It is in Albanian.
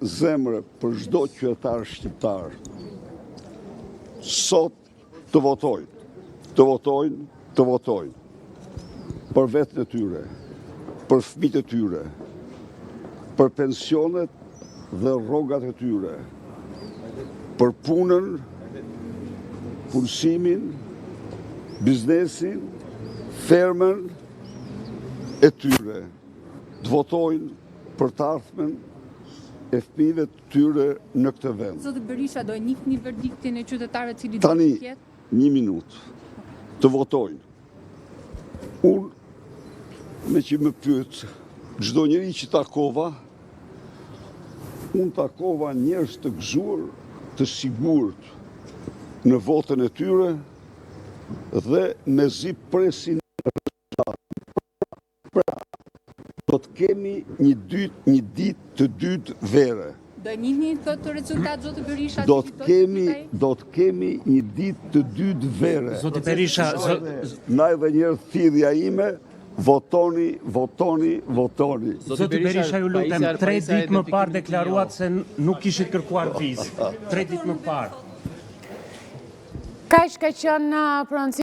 zemre për çdo qytetar shqiptar. Sot të votojnë për vetën e tyre, për fëmijët e tyre, për pensionet dhe rrogat e tyre, për punën, punësimin, biznesin, fermën e tyre. Të votojnë për të ardhmen e fëmijëve të tyre në këtë vend. Zoti Berisha do e njihni verdiktin e qytetarëve cili do Tani, të ketë? një minutë, të votojnë. Unë, me që më pyet, çdo njeri që takova, unë takova njerëz të gëzuar, të sigurt në votën e tyre dhe me zi presin do të kemi një ditë të dytë vere. Do e njihni këtë rezultat, zoti Berisha? Do të kemi një ditë të dytë vere. Zoti Berisha, Na edhe njerë thirrja ime, votoni. Zoti Berisha, ju lutem, 3 ditë më parë deklaruat se nuk kishit kërkuar vizë. 3 ditë më parë. Kaq ka qenë pronësia